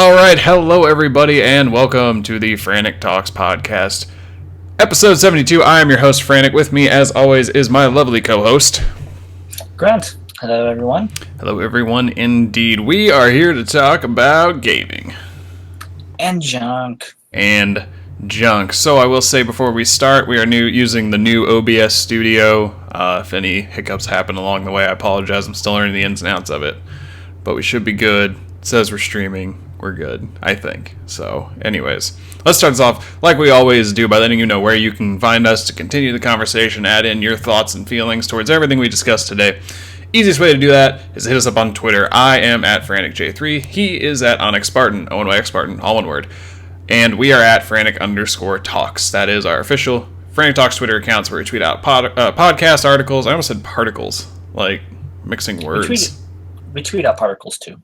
All right, hello everybody, and welcome to the Frantic Talks podcast, episode 72. I am your host, Frantic. With me, as always, is my lovely co-host, Grunt. Hello, everyone. Hello, everyone. Indeed, we are here to talk about gaming and junk. So I will say before we start, we are using the new OBS studio. If any hiccups happen along the way, I apologize. I'm still learning the ins and outs of it, but we should be good. It says we're streaming. We're good, I think. So, anyways, let's start this off like we always do by letting you know where you can find us to continue the conversation, add in your thoughts and feelings towards everything we discussed today. Easiest way to do that is to hit us up on Twitter. I am at FranticJ3. He is at OnyxSpartan, ONYXSpartan, all one word. And we are at Frantic_Talks. That is our official Frantic Talks Twitter accounts where we tweet out podcast articles. I almost said particles, like mixing words. We tweet out particles too.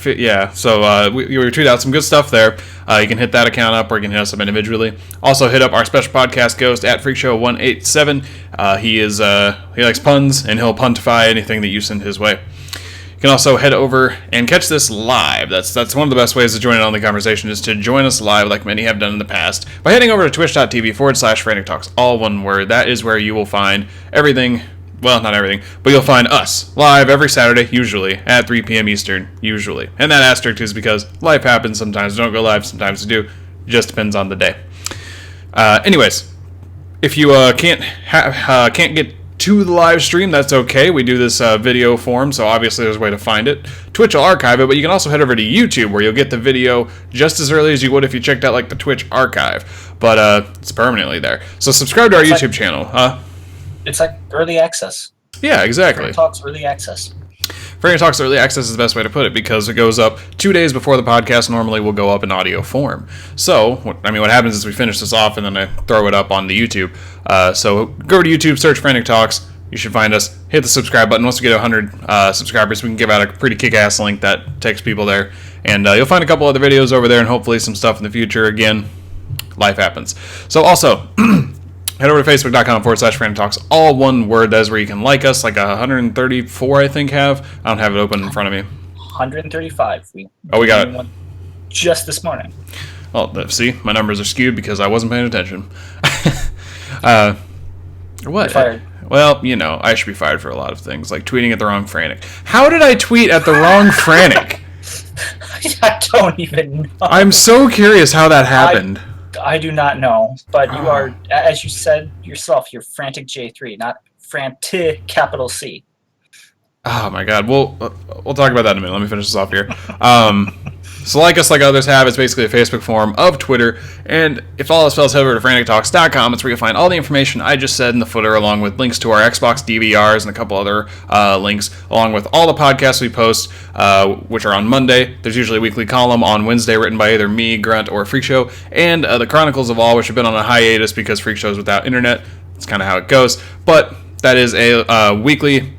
Yeah, so we tweet out some good stuff there. You can hit that account up, or you can hit us up individually. Also, hit up our special podcast ghost at FreakShow187. He likes puns, and he'll puntify anything that you send his way. You can also head over and catch this live. That's one of the best ways to join in on the conversation, is to join us live, like many have done in the past, by heading over to twitch.tv/Frantic Talks, all one word. That is where you will find everything. Well, not everything, but you'll find us live every Saturday, usually, at 3 p.m. Eastern, usually. And that asterisk is because life happens. Sometimes we don't go live, sometimes we do. Just depends on the day. Anyways, if you can't get to the live stream, that's okay. We do this video form, so obviously there's a way to find it. Twitch will archive it, but you can also head over to YouTube, where you'll get the video just as early as you would if you checked out like the Twitch archive. But it's permanently there. So subscribe to our YouTube channel. It's like early access. Yeah, exactly. Frantic Talks early access. Frantic Talks early access is the best way to put it, because it goes up 2 days before the podcast normally will go up in audio form. So, what happens is we finish this off and then I throw it up on the YouTube. So go to YouTube, search Frantic Talks. You should find us. Hit the subscribe button. Once we get 100 subscribers, we can give out a pretty kick-ass link that takes people there. And you'll find a couple other videos over there and hopefully some stuff in the future. Again, life happens. So also, head over to facebook.com/Frantic Talks, all one word. That is where you can like us, like 134, I think, have. I don't have it open in front of me. 135. We got it. Just this morning. Well, see, my numbers are skewed because I wasn't paying attention. What? You're fired. Well, I should be fired for a lot of things, like tweeting at the wrong Frantic. How did I tweet at the wrong Frantic? I don't even know. I'm so curious how that happened. I do not know, but you are, as you said yourself, you're Frantic J3, not Frantic capital C. Oh my God. We'll talk about that in a minute. Let me finish this off here. So like us, like others have, it's basically a Facebook forum of Twitter. And if all else fails, head over to frantictalks.com. It's where you'll find all the information I just said in the footer, along with links to our Xbox DVRs and a couple other links, along with all the podcasts we post, which are on Monday. There's usually a weekly column on Wednesday written by either me, Grunt, or Freak Show. And the Chronicles of All, which have been on a hiatus because Freak Show's without internet. It's kind of how it goes. But that is a weekly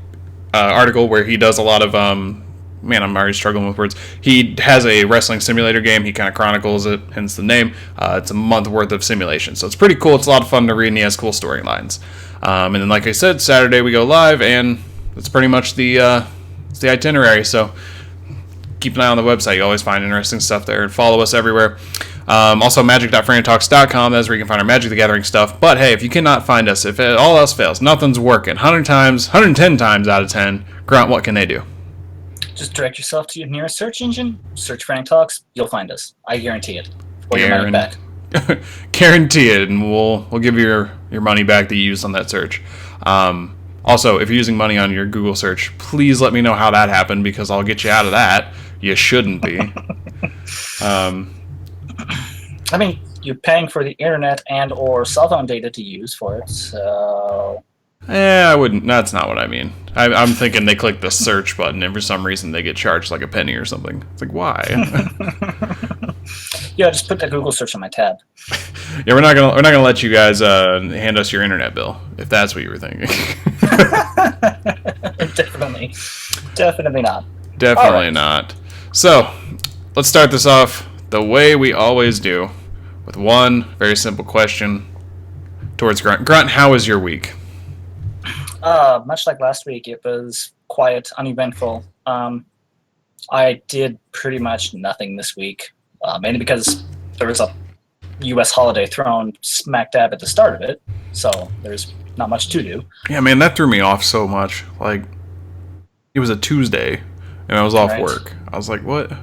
article where he does a lot of... Man, I'm already struggling with words. He has a wrestling simulator game. He kind of chronicles it, hence the name. It's a month worth of simulation. So it's pretty cool. It's a lot of fun to read, and he has cool storylines. And then, like I said, Saturday we go live, and that's pretty much the itinerary. So keep an eye on the website. You always find interesting stuff there. And follow us everywhere. Also, magic.frantictalks.com. That's where you can find our Magic the Gathering stuff. But hey, if you cannot find us, if all else fails, nothing's working, 110 times out of 10, Grunt, what can they do? Just direct yourself to your nearest search engine, search Frantic Talks, you'll find us. I guarantee it. Or your money back. Guarantee it, and we'll give you your money back that you used on that search. Also, if you're using money on your Google search, please let me know how that happened, because I'll get you out of that. You shouldn't be. I mean, you're paying for the internet and or cell phone data to use for it, so... I wouldn't. That's not what I mean. I'm thinking they click the search button, and for some reason they get charged like a penny or something. It's like, why? Yeah, just put that Google search on my tab. Yeah, we're not gonna let you guys hand us your internet bill if that's what you were thinking. Definitely not. Definitely not. So let's start this off the way we always do, with one very simple question towards Grunt. Grunt, how was your week? Much like last week, it was quiet, uneventful. I did pretty much nothing this week, mainly because there was a U.S. holiday thrown smack dab at the start of it, so there's not much to do. Yeah, man, that threw me off so much. Like, it was a Tuesday, and I was off Right? work. I was like, what? I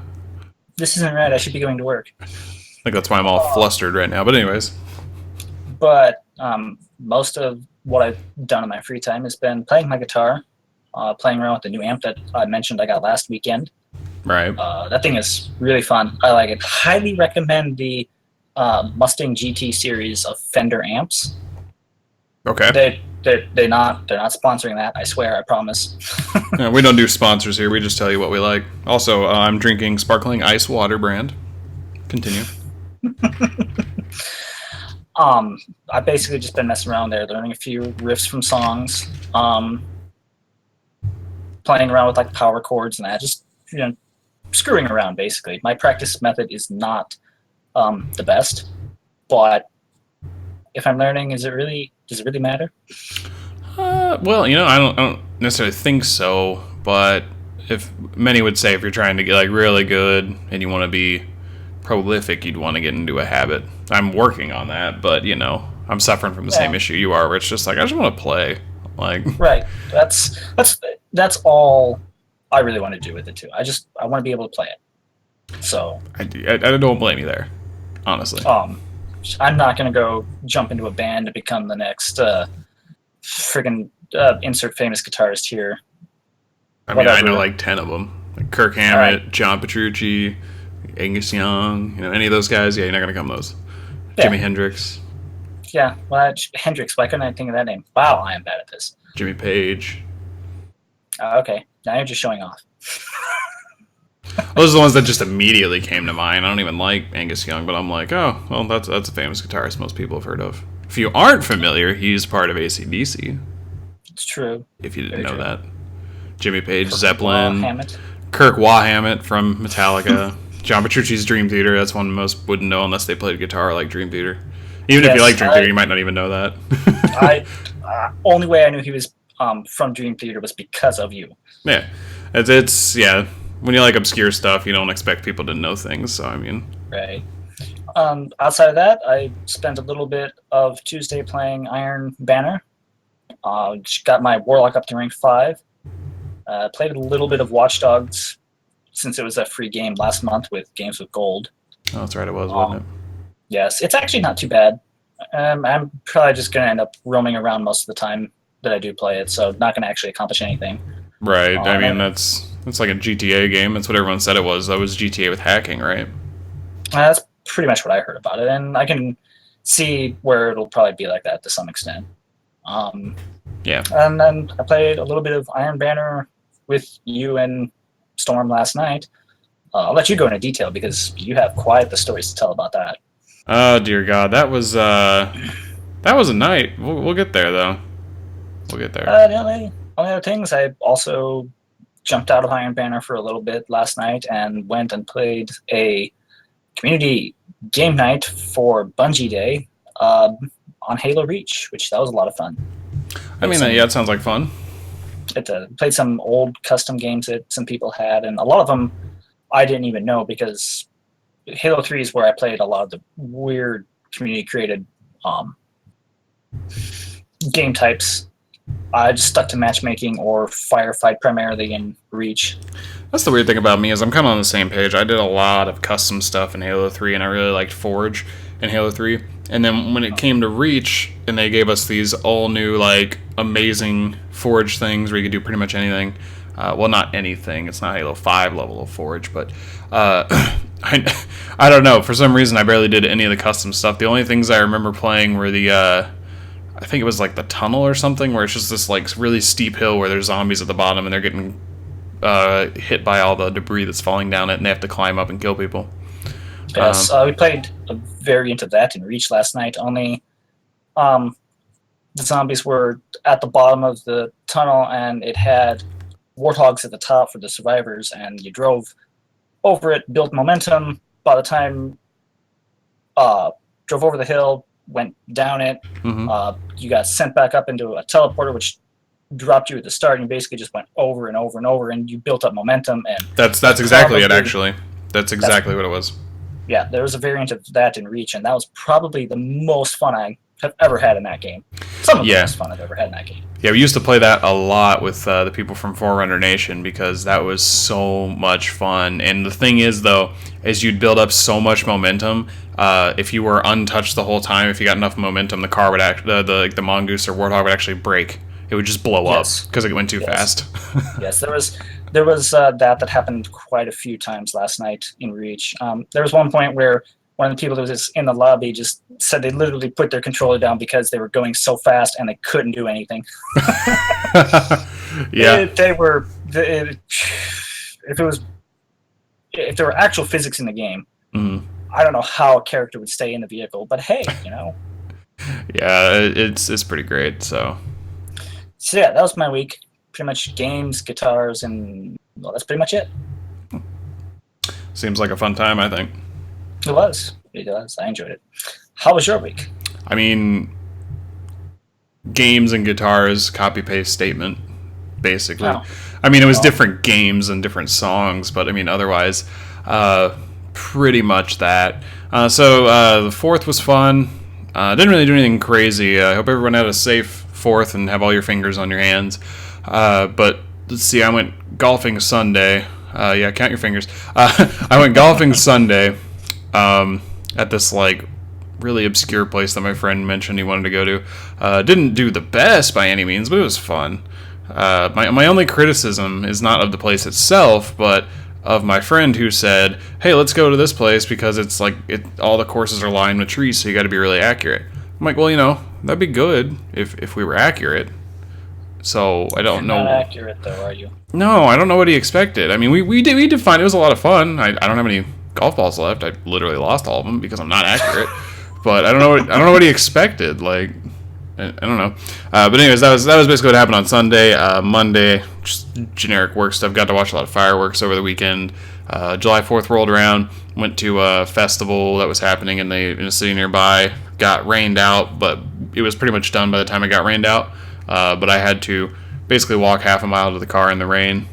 This isn't right. I should be going to work. think that's why I'm all flustered right now. But anyways, But most of what I've done in my free time has been playing my guitar, playing around with the new amp that I mentioned I got last weekend. right? That thing is really fun. I like it. Highly recommend the Mustang GT series of Fender amps. Okay. They're not sponsoring that. I swear. I promise. Yeah, we don't do sponsors here. We just tell you what we like. Also, I'm drinking sparkling ice water brand. Continue. I've basically just been messing around there, learning a few riffs from songs, playing around with like power chords and that. Just screwing around basically. My practice method is not the best, but if I'm learning, does it really matter? Well, I don't necessarily think so, but if many would say if you're trying to get like really good and you want to be prolific, you'd want to get into a habit. I'm working on that, but I'm suffering from the same issue you are, where it's just like I just want to play. Like, right. That's all I really want to do with it too. I want to be able to play it. So I don't blame you there, honestly. I'm not going to go jump into a band to become the next friggin' insert famous guitarist here. I mean, I know like 10 of them. Like Kirk Hammett, right. John Petrucci, Angus Young, any of those guys. Yeah, you're not going to come those. Yeah. Jimi Hendrix. Yeah, well, Hendrix. Why couldn't I think of that name? Wow, I am bad at this. Jimmy Page. Okay, now you're just showing off. Those are the ones that just immediately came to mind. I don't even like Angus Young, but I'm like, oh, well, that's a famous guitarist most people have heard of. If you aren't familiar, he's part of AC/DC. It's true. If you didn't know that. Jimmy Page, Kirk Zeppelin, Kirk Hammett from Metallica, John Petrucci's Dream Theater. That's one most wouldn't know unless they played guitar like Dream Theater. Even if you like Dream Theater, you might not even know that. Only way I knew he was from Dream Theater was because of you. Yeah, it's when you like obscure stuff, you don't expect people to know things. So I mean, right. Outside of that, I spent a little bit of Tuesday playing Iron Banner. Got my Warlock up to rank 5. Played a little bit of Watch Dogs since it was a free game last month with Games with Gold. Oh, that's right, it was, wasn't it? Yes, it's actually not too bad. I'm probably just going to end up roaming around most of the time that I do play it, so not going to actually accomplish anything. Right. I mean, that's like a GTA game. That's what everyone said it was. That was GTA with hacking, right? That's pretty much what I heard about it, and I can see where it'll probably be like that to some extent. Yeah. And then I played a little bit of Iron Banner with you and Storm last night. I'll let you go into detail because you have quite the stories to tell about that. Oh dear God, that was a night. We'll get there though. We'll get there. The only other things, I also jumped out of Iron Banner for a little bit last night and went and played a community game night for Bungie Day on Halo Reach, which that was a lot of fun. I mean, yeah, it sounds like fun. Played some old custom games that some people had, and a lot of them I didn't even know because Halo 3 is where I played a lot of the weird community-created game types. I just stuck to matchmaking or firefight primarily in Reach. That's the weird thing about me is I'm kind of on the same page. I did a lot of custom stuff in Halo 3, and I really liked Forge in Halo 3. And then when it came to Reach, and they gave us these all new, like, amazing Forge things where you could do pretty much anything. Well, not anything. It's not Halo 5 level of Forge, but I don't know. For some reason, I barely did any of the custom stuff. The only things I remember playing were the, I think it was like the tunnel or something, where it's just this like really steep hill where there's zombies at the bottom and they're getting hit by all the debris that's falling down it, and they have to climb up and kill people. Yes, we played a variant of that in Reach last night. Only the zombies were at the bottom of the tunnel, and it had warthogs at the top for the survivors, and you drove over it, built momentum. By the time drove over the hill, went down it, you got sent back up into a teleporter, which dropped you at the start, and you basically just went over and over and over, and you built up momentum. And that's exactly it. Actually, that's exactly what it was. Yeah, there was a variant of that in Reach, and that was probably the most fun I have ever had in that game. Some of the most fun I've ever had in that game. Yeah, we used to play that a lot with the people from Forerunner Nation because that was so much fun. And the thing is, though, is you'd build up so much momentum. If you were untouched the whole time, if you got enough momentum, the car would the Mongoose or Warthog would actually break. It would just blow up because it went too fast. Yes, there was that happened quite a few times last night in Reach. There was one point where one of the people that was in the lobby just said they literally put their controller down because they were going so fast and they couldn't do anything. Yeah, if there were actual physics in the game, I don't know how a character would stay in the vehicle. But hey, yeah, it's pretty great. So yeah, that was my week. Pretty much games, guitars, and well, that's pretty much it. Seems like a fun time, I think. It was. I enjoyed it. How was your week? I mean, games and guitars, copy-paste statement, basically. Oh. I mean, it was different games and different songs, but I mean, otherwise, pretty much that. So the 4th was fun. Didn't really do anything crazy. I hope everyone had a safe 4th and have all your fingers on your hands. But let's see, I went golfing Sunday. Yeah, count your fingers. I went golfing Sunday at this really obscure place that my friend mentioned he wanted to go to. Didn't do the best by any means, but it was fun. My only criticism is not of the place itself, but of my friend who said, "Hey, let's go to this place because it's all the courses are lined with trees, so you got to be really accurate." I'm like, well, that'd be good if we were accurate. So I don't know. You're not accurate though, are you? No, I don't know what he expected. I mean, we did fine. It was a lot of fun. I don't have any golf balls left. I literally lost all of them because I'm not accurate. But I don't know what he expected. I don't know. But anyways, that was basically what happened on Sunday. Monday, just generic work stuff. Got to watch a lot of fireworks over the weekend. July 4th rolled around. Went to a festival that was happening in a city nearby. Got rained out, but it was pretty much done by the time it got rained out. But I had to basically walk half a mile to the car in the rain.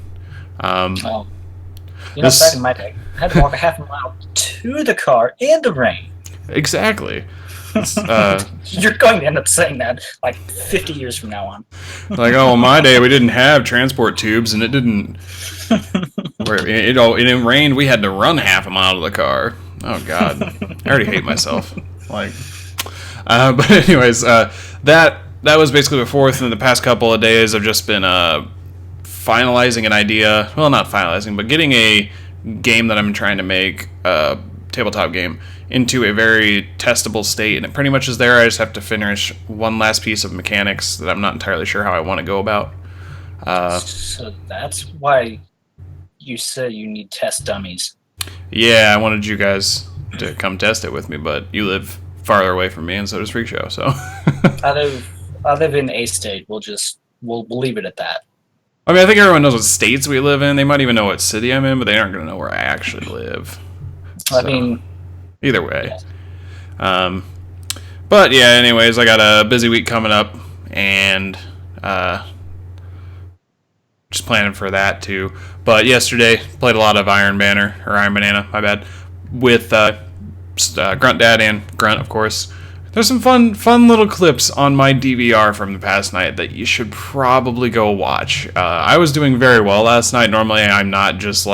Back in my day, I had to walk a half a mile to the car in the rain. Exactly. You're going to end up saying that 50 years from now on. My day we didn't have transport tubes, and it didn't. It rained. We had to run half a mile to the car. Oh God, I already hate myself. But anyways, that was basically the 4th, and the past couple of days I've just been finalizing an idea. Well, not finalizing, but getting a game that I'm trying to make, a tabletop game, into a very testable state, and it pretty much is there. I just have to finish one last piece of mechanics that I'm not entirely sure how I want to go about. So that's why you said you need test dummies. Yeah, I wanted you guys to come test it with me, but you live farther away from me, and so does Freak Show. So I live in a state. We'll leave it at that. I mean, I think everyone knows what states we live in. They might even know what city I'm in, but they aren't going to know where I actually live. I mean, either way. Yeah. But yeah, anyways, I got a busy week coming up, and just planning for that too. But yesterday, played a lot of Iron Banana, my bad, with Grunt Dad and Grunt, of course. There's some fun little clips on my DVR from the past night that you should probably go watch. I was doing very well last night. Normally, I'm not just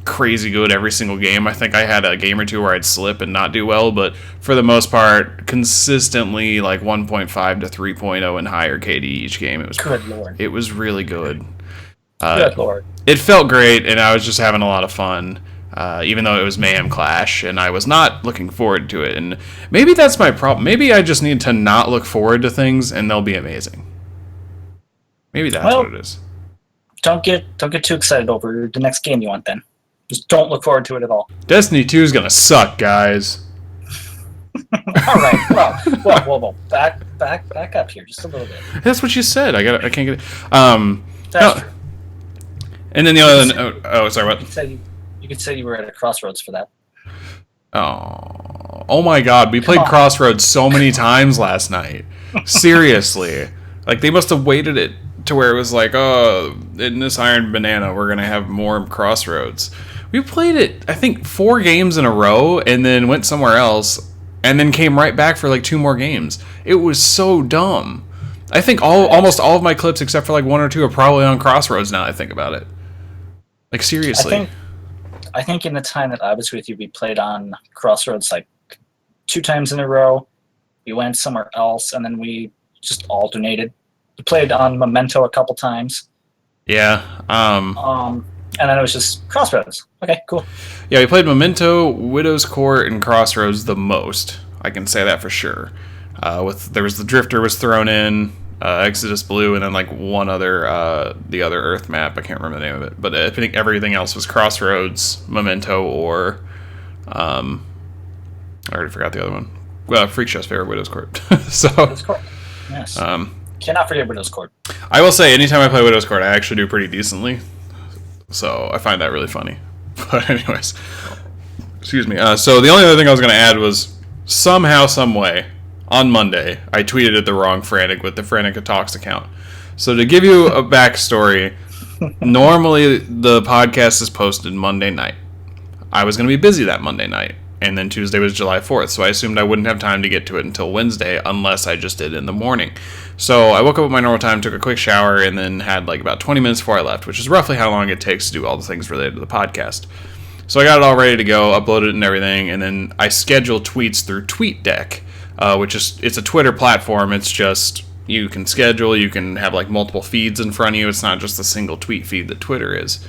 crazy good every single game. I think I had a game or two where I'd slip and not do well, but for the most part, consistently 1.5 to 3.0 and higher KD each game. It was good Lord. It was really good. Good Lord. It felt great, and I was just having a lot of fun. Even though it was Mayhem Clash, and I was not looking forward to it. And maybe that's my problem. Maybe I just need to not look forward to things, and they'll be amazing. Maybe that's what it is. Don't get too excited over the next game you want then. Just don't look forward to it at all. Destiny 2 is going to suck, guys. All right. Well. Back up here just a little bit. That's what you said. I can't get it. That's true. And then the other... sorry, what? You could say you were at a crossroads for that. Oh my God! We played Crossroads so many times last night. Seriously, Like, they must have weighted it to where it was like, oh, in this Iron Banana, we're going to have more Crossroads. We played it, I think, 4 games in a row, and then went somewhere else, and then came right back for like 2 more games. It was so dumb. I think almost all of my clips, except for like 1 or 2, are probably on Crossroads now that I think about it. Like, seriously. I think in the time that I was with you, we played on Crossroads like 2 times in a row. We went somewhere else, and then we just alternated. We played on Memento a couple times. Yeah. And then it was just Crossroads. Okay, cool. Yeah, we played Memento, Widow's Court, and Crossroads the most. I can say that for sure. There was the Drifter was thrown in, Exodus Blue, and then like one other, the other Earth map. I can't remember the name of it, but I think everything else was Crossroads, Memento, or I already forgot the other one. Well, Freak Show's favorite, Widow's Court. So, Widow's Court. Yes. Cannot forget Widow's Court. I will say, anytime I play Widow's Court, I actually do pretty decently. So I find that really funny. But anyways, excuse me. So the only other thing I was going to add was somehow, some way, on Monday, I tweeted at the wrong Frantic with the Frantic Talks account. So to give you a backstory, normally the podcast is posted Monday night. I was going to be busy that Monday night, and then Tuesday was July 4th, so I assumed I wouldn't have time to get to it until Wednesday unless I just did it in the morning. So I woke up at my normal time, took a quick shower, and then had like about 20 minutes before I left, which is roughly how long it takes to do all the things related to the podcast. So I got it all ready to go, uploaded it and everything, and then I schedule tweets through TweetDeck, which is, it's a Twitter platform. It's just, you can schedule, you can have like multiple feeds in front of you. It's not just a single tweet feed that Twitter is.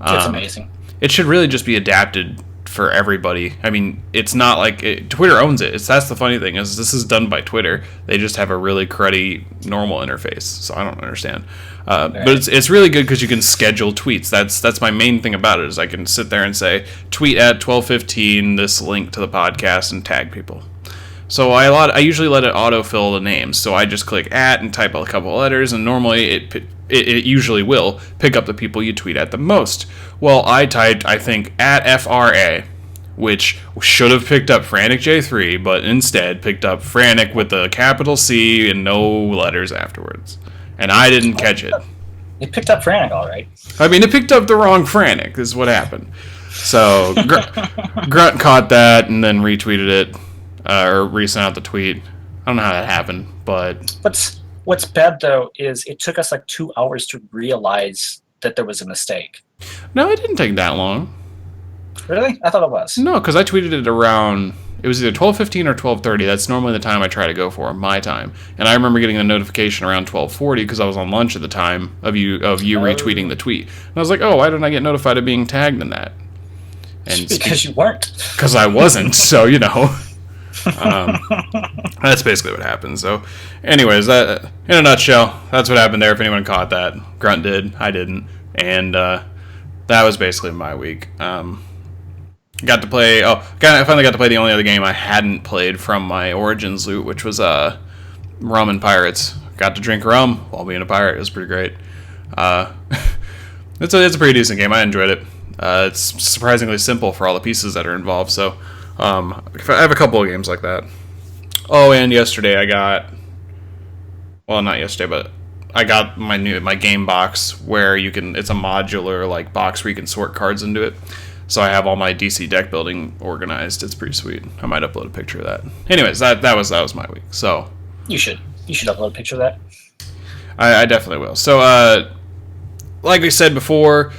It's amazing. It should really just be adapted for everybody. I mean, it's not like Twitter owns it. That's the funny thing, is this is done by Twitter. They just have a really cruddy normal interface, so I don't understand. But it's really good because you can schedule tweets. That's my main thing about it, is I can sit there and say, tweet at 12:15 this link to the podcast and tag people. So I usually let it autofill the names. So I just click at and type a couple of letters, and normally it usually will pick up the people you tweet at the most. Well, I typed, I think, at FRA, which should have picked up Frantic J3, but instead picked up Frantic with a capital C and no letters afterwards. And I didn't catch it. It picked up Frantic, all right. I mean, it picked up the wrong Frantic, is what happened. So Grunt caught that and then retweeted it, or resent out the tweet. I don't know how that happened, but... What's bad, though, is it took us like 2 hours to realize that there was a mistake. No, it didn't take that long. Really? I thought it was. No, because I tweeted it around... It was either 12:15 or 12:30. That's normally the time I try to go for, my time. And I remember getting a notification around 12:40 because I was on lunch at the time of you retweeting the tweet. And I was like, oh, why didn't I get notified of being tagged in that? And because you weren't. Because I wasn't, so, you know... that's basically what happened. So anyways, that in a nutshell, that's what happened there. If anyone caught that, Grunt did, I didn't, and that was basically my week. I finally got to play the only other game I hadn't played from my Origins loot, which was Rum and Pirates. Got to drink rum while being a pirate. It was pretty great. It's a pretty decent game. I enjoyed it. It's surprisingly simple for all the pieces that are involved, so I have a couple of games like that. Oh, and yesterday I got... Well, not yesterday, but I got my game box where you can... It's a modular like box where you can sort cards into it. So I have all my DC deck building organized. It's pretty sweet. I might upload a picture of that. Anyways, that was my week. So you should upload a picture of that. I definitely will. So like we said before,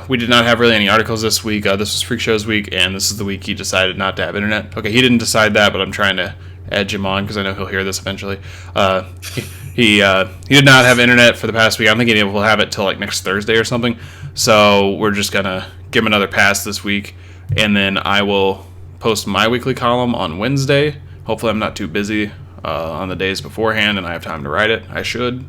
we did not have really any articles this week. This was Freak Show's week, and this is the week he decided not to have internet. Okay, he didn't decide that, but I'm trying to edge him on because I know he'll hear this eventually. He did not have internet for the past week. I'm thinking he'll have it till like next Thursday or something. So we're just gonna give him another pass this week, and then I will post my weekly column on Wednesday. Hopefully, I'm not too busy on the days beforehand, and I have time to write it. I should.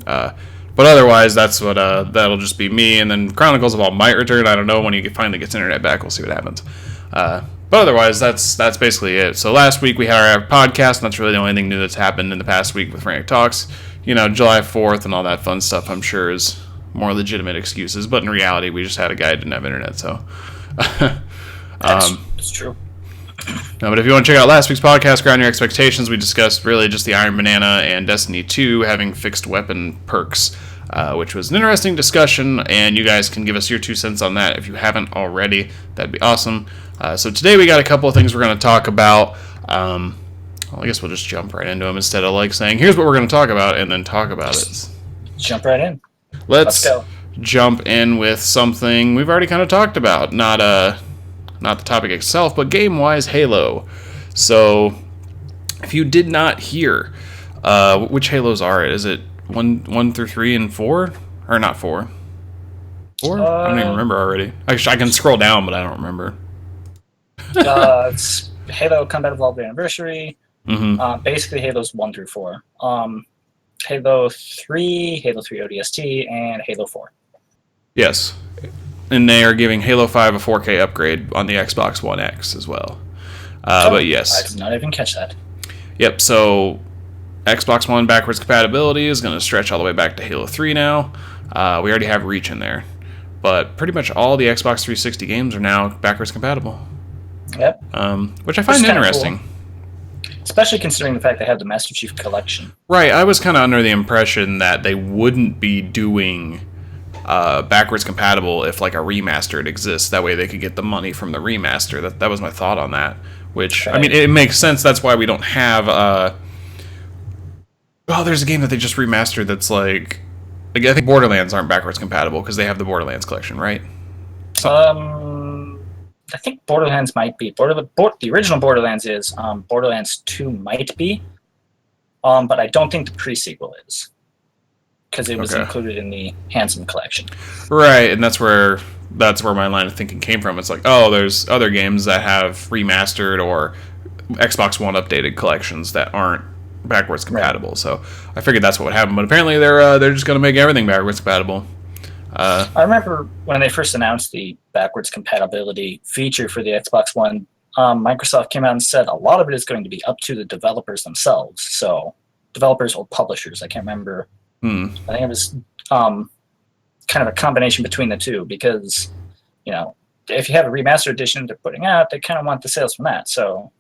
But otherwise, that's what that'll just be me. And then Chronicles of All might return. I don't know when he finally gets internet back. We'll see what happens. But otherwise, that's basically it. So last week we had our podcast, and that's really the only thing new that's happened in the past week with Frantic Talks. You know, July 4th and all that fun stuff, I'm sure, is more legitimate excuses. But in reality, we just had a guy who didn't have internet, so... That's true. No, but if you want to check out last week's podcast, Ground Your Expectations, we discussed really just the Iron Banana and Destiny 2 having fixed weapon perks, which was an interesting discussion, and you guys can give us your 2 cents on that if you haven't already. That'd be awesome. So today we got a couple of things we're going to talk about. Well, I guess we'll just jump right into them instead of like saying, here's what we're going to talk about, and then talk about it. Jump right in. Let's go. Jump in with something we've already kind of talked about. Not the topic itself, but game-wise, Halo. So, if you did not hear, which Halos are it? Is it 1 through 3 and 4? Or not 4? 4? I don't even remember already. I can scroll down, but I don't remember. It's Halo Combat Evolved Anniversary. Mm-hmm. Basically, Halos 1 through 4. Halo 3, Halo 3 ODST, and Halo 4. Yes. And they are giving Halo 5 a 4K upgrade on the Xbox One X as well. But yes. I did not even catch that. Yep, so Xbox One backwards compatibility is going to stretch all the way back to Halo 3 now. We already have Reach in there. But pretty much all the Xbox 360 games are now backwards compatible. Yep. Which I find interesting. Cool. Especially considering the fact they have the Master Chief Collection. Right, I was kind of under the impression that they wouldn't be doing backwards compatible if like a remastered exists. That way they could get the money from the remaster. That was my thought on that. Which, right. I mean, it makes sense. That's why we don't have... there's a game that they just remastered that's like I think Borderlands aren't backwards compatible because they have the Borderlands collection, right? I think Borderlands might be. The original Borderlands is. Borderlands 2 might be. But I don't think the pre-sequel is. Because it was included in the Handsome collection. Right, and that's where my line of thinking came from. It's like, there's other games that have remastered or Xbox One updated collections that aren't backwards compatible. Right. So I figured that's what would happen. But apparently they're just going to make everything backwards compatible. I remember when they first announced the backwards compatibility feature for the Xbox One, Microsoft came out and said a lot of it is going to be up to the developers themselves. So developers or publishers, I can't remember. I think it was kind of a combination between the two because, if you have a remastered edition they're putting out, they kind of want the sales from that. So,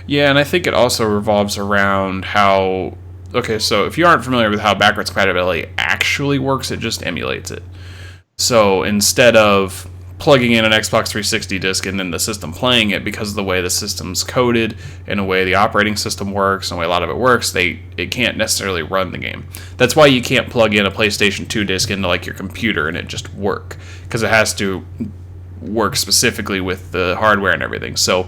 yeah, and I think it also revolves around how... Okay, so if you aren't familiar with how backwards compatibility actually works, it just emulates it. So instead of plugging in an Xbox 360 disc and then the system playing it, because of the way the system's coded and the way the operating system works and the way a lot of it works, it can't necessarily run the game. That's why you can't plug in a PlayStation 2 disc into like your computer and it just work, because it has to work specifically with the hardware and everything. So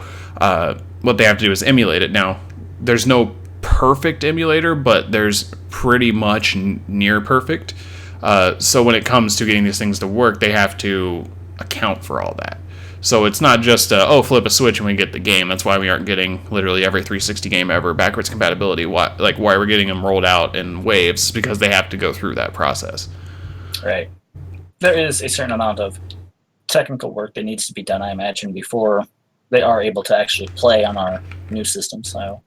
what they have to do is emulate it. Now, there's no perfect emulator, but there's pretty much near perfect. So when it comes to getting these things to work, they have to account for all that. So it's not just flip a switch and we get the game. That's why we aren't getting literally every 360 game ever backwards compatibility. Why we're getting them rolled out in waves, because they have to go through that process. Right. There is a certain amount of technical work that needs to be done, I imagine, before they are able to actually play on our new system. So.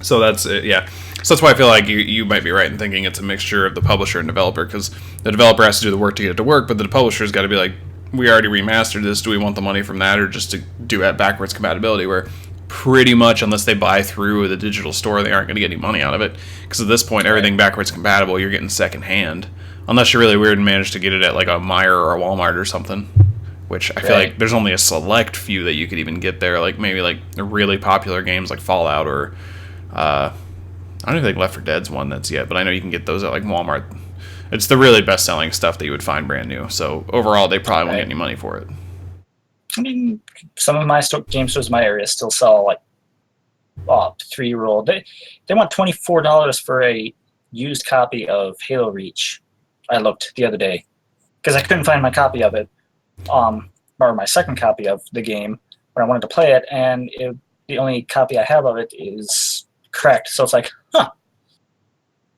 So that's it, yeah. So that's why I feel like you might be right in thinking it's a mixture of the publisher and developer, because the developer has to do the work to get it to work, but the publisher's got to be like, we already remastered this, do we want the money from that, or just to do at backwards compatibility, where pretty much, unless they buy through the digital store, they aren't going to get any money out of it, because at this point, everything backwards compatible, you're getting second hand, unless you're really weird and manage to get it at like a Meijer or a Walmart or something. Which I feel like there's only a select few that you could even get there, like maybe like really popular games like Fallout or I don't even think Left 4 Dead's one that's yet, but I know you can get those at like Walmart. It's the really best selling stuff that you would find brand new. So overall, they probably won't get any money for it. I mean, some of my game stores in my area still sell like 3-year-old. They want $24 for a used copy of Halo Reach. I looked the other day because I couldn't find my copy of it. Or my second copy of the game when I wanted to play it, and the only copy I have of it is cracked. So it's like, the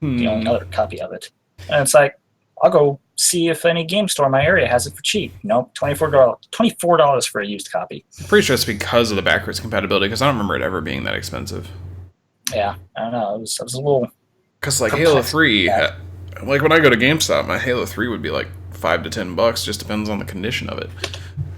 only other copy of it. And it's like, I'll go see if any game store in my area has it for cheap. Nope, $24 for a used copy. I'm pretty sure it's because of the backwards compatibility, because I don't remember it ever being that expensive. Yeah, I don't know. I was a little... Because like Halo 3, like when I go to GameStop, my Halo 3 would be like $5 to $10, just depends on the condition of it.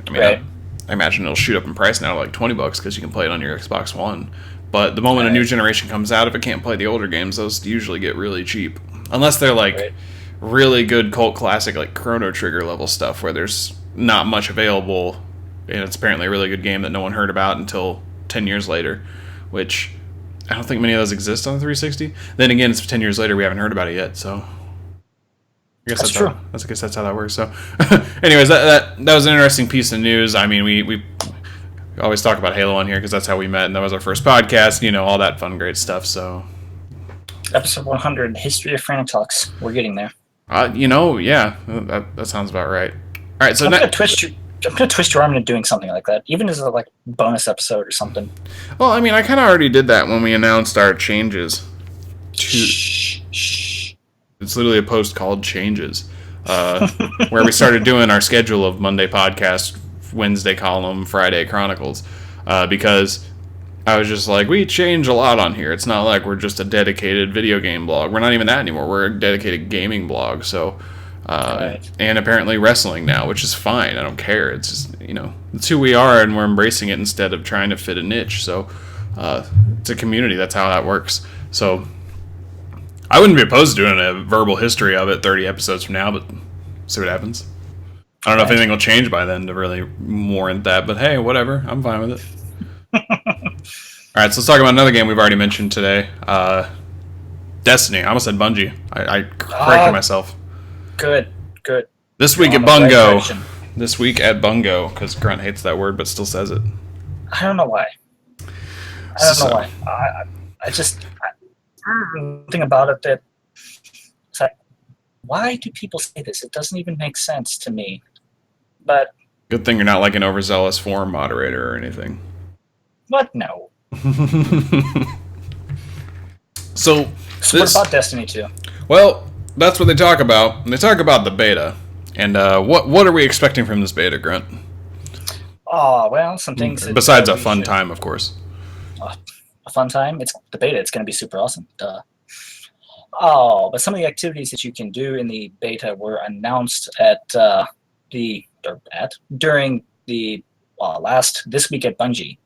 I mean, I imagine it'll shoot up in price now to like $20 because you can play it on your Xbox One. But the moment a new generation comes out, if it can't play the older games, those usually get really cheap. Unless they're like really good cult classic, like Chrono Trigger level stuff, where there's not much available, and it's apparently a really good game that no one heard about until 10 years later, which I don't think many of those exist on the 360. Then again, it's 10 years later, we haven't heard about it yet, so I guess that's true. I guess that's how that works. So, anyways, that was an interesting piece of news. I mean, we always talk about Halo on here because that's how we met, and that was our first podcast. You know, all that fun, great stuff. So, episode 100, History of Frantic Talks. We're getting there. You know, yeah, that sounds about right. All right, so I'm gonna twist your arm into doing something like that, even as a like bonus episode or something. Well, I mean, I kind of already did that when we announced our changes. It's literally a post called Changes, where we started doing our schedule of Monday podcast, Wednesday column, Friday Chronicles, because I was just like, we change a lot on here. It's not like we're just a dedicated video game blog. We're not even that anymore. We're a dedicated gaming blog. So, and apparently wrestling now, which is fine. I don't care. It's just, you know, it's who we are, and we're embracing it instead of trying to fit a niche. So, it's a community. That's how that works. So, I wouldn't be opposed to doing a verbal history of it 30 episodes from now, but see what happens. I don't know if anything will change by then to really warrant that, but hey, whatever. I'm fine with it. All right, so let's talk about another game we've already mentioned today. Destiny. I almost said Bungie. I corrected myself. Good. This week at Bungo. This week at Bungo, because Grunt hates that word but still says it. I don't know why. I just... Something about it that it's like, why do people say this? It doesn't even make sense to me. But good thing you're not like an overzealous forum moderator or anything. What? No. So what about Destiny 2? Well, that's what they talk about. They talk about the beta. And what are we expecting from this beta, Grunt? Oh, well, some things. Besides a fun time, of course. A fun time? It's the beta. It's going to be super awesome. Duh. Oh, but some of the activities that you can do in the beta were announced during the this week at Bungie.